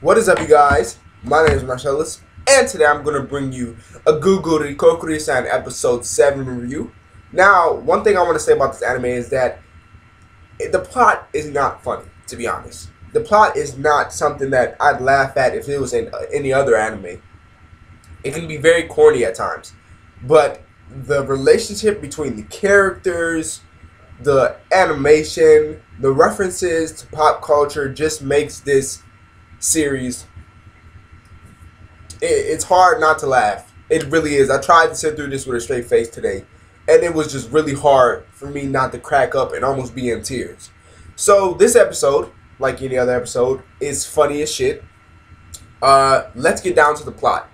What is up, you guys? My name is Marcellus, and today I'm going to bring you a Gugure Kokkuri-San episode 7 review. Now, one thing I want to say about this anime is that the plot is not funny, to be honest. The plot is not something that I'd laugh at if it was in any other anime. It can be very corny at times, but the relationship between the characters, the animation, the references to pop culture just makes this series, it's hard not to laugh. It really is. I tried to sit through this with a straight face today, and it was just really hard for me not to crack up and almost be in tears. So this episode, like any other episode, is funny as shit. Let's get down to the plot.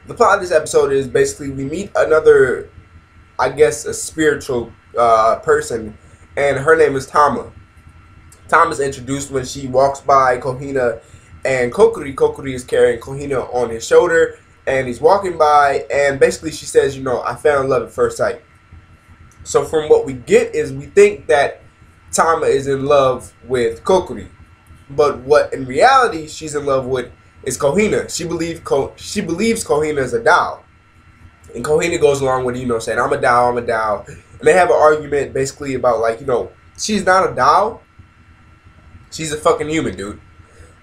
The plot of this episode is basically we meet another, I guess, a spiritual person, and her name is Tama. Tama is introduced when she walks by Kohina, and Kokkuri is carrying Kohina on his shoulder, and he's walking by, and basically she says, you know, I fell in love at first sight. So from what we get is we think that Tama is in love with Kokkuri, but what in reality she's in love with is Kohina. She believes Kohina is a doll, and Kohina goes along with, you know, saying I'm a doll, and they have an argument basically about, like, you know, she's not a doll, she's a fucking human, dude.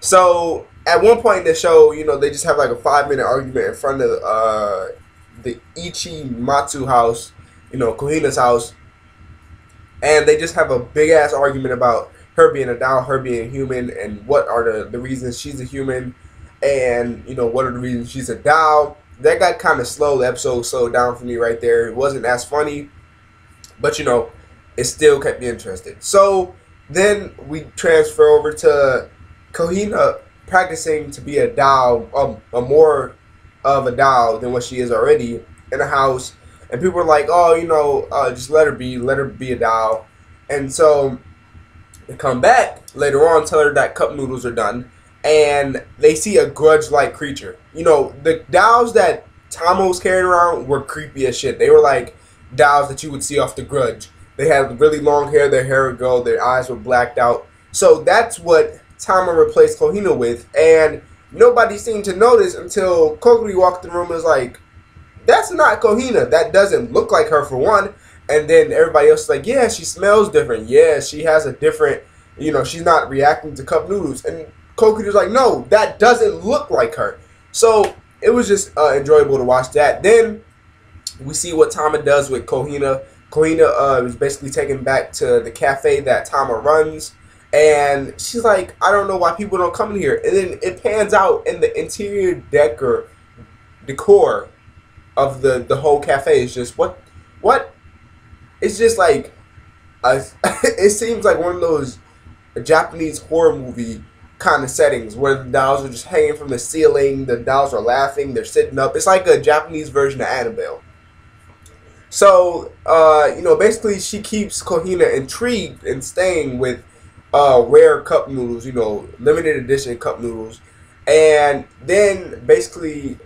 So at one point in the show, you know, they just have like a 5-minute argument in front of the Ichimatsu house, you know, Kohina's house, and they just have a big ass argument about her being a doll, her being human, and what are the reasons she's a human, and, you know, what are the reasons she's a doll. That got kind of slow. The episode slowed down for me right there. It wasn't as funny, but, you know, it still kept me interested. So then we transfer over to Kohina practicing to be a doll, a more of a doll than what she is already in a house, and people are like, oh, you know, just let her be a doll. And so they come back later on, tell her that cup noodles are done, and they see a grudge-like creature. You know, the dolls that Tama was carrying around were creepy as shit. They were like dolls that you would see off The Grudge. They had really long hair, their hair would go, their eyes were blacked out. So that's what Tama replaced Kohina with, and nobody seemed to notice until Kokkuri walked in the room and was like, that's not Kohina, that doesn't look like her for one. And then everybody else is like, yeah, she smells different, yeah, she has a different, you know, she's not reacting to cup noodles. And Kokkuri was like, no, that doesn't look like her. So it was just enjoyable to watch that. Then we see what Tama does with Kohina. Kohina is basically taken back to the cafe that Tama runs, and she's like, I don't know why people don't come in here. And then it pans out, in the interior decor of the whole cafe is just what? It's just like it seems like one of those Japanese horror movie kind of settings where the dolls are just hanging from the ceiling, the dolls are laughing, they're sitting up. It's like a Japanese version of Annabelle. So you know, basically she keeps Kohina intrigued and staying with rare cup noodles, you know, limited edition cup noodles. And then basically,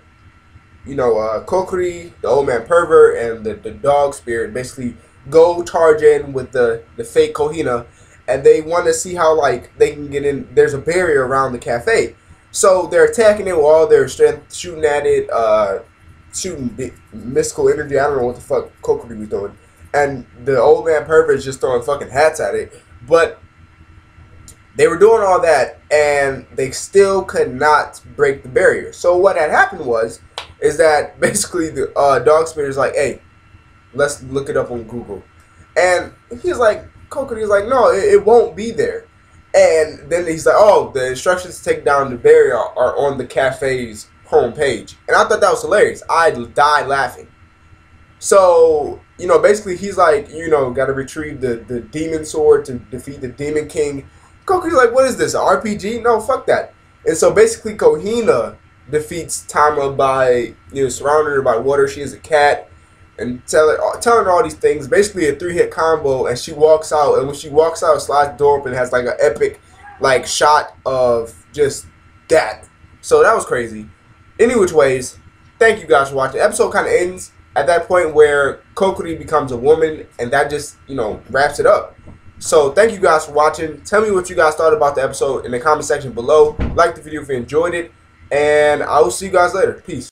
you know, Kokkuri, the old man pervert, and the dog spirit basically go charge in with the fake Kohina, and they want to see how, like, they can get in. There's a barrier around the cafe, so they're attacking it with all their strength, shooting at it, shooting mystical energy. I don't know what the fuck Kokkuri was doing, and the old man pervert is just throwing fucking hats at it. But they were doing all that, and they still could not break the barrier. So what had happened is that basically the dog spirit is like, hey, let's look it up on Google. And he's like, Kokkuri's like, no, it won't be there. And then he's like, oh, the instructions to take down the barrier are on the cafe's homepage. And I thought that was hilarious. I died laughing. So, you know, basically he's like, you know, got to retrieve the demon sword to defeat the demon king. Kokkuri's like, what is this, an RPG? No, fuck that. And so basically Kohina defeats Tama by, you know, surrounding her by water. She is a cat, and telling her all these things. Basically a 3-hit combo, and she walks out. And when she walks out, slides the door open, and has like an epic, like, shot of just that. So that was crazy. Any which ways, thank you guys for watching. The episode kind of ends at that point where Kokkuri becomes a woman, and that just, you know, wraps it up. So thank you guys for watching. Tell me what you guys thought about the episode in the comment section below. Like the video if you enjoyed it. And I will see you guys later. Peace.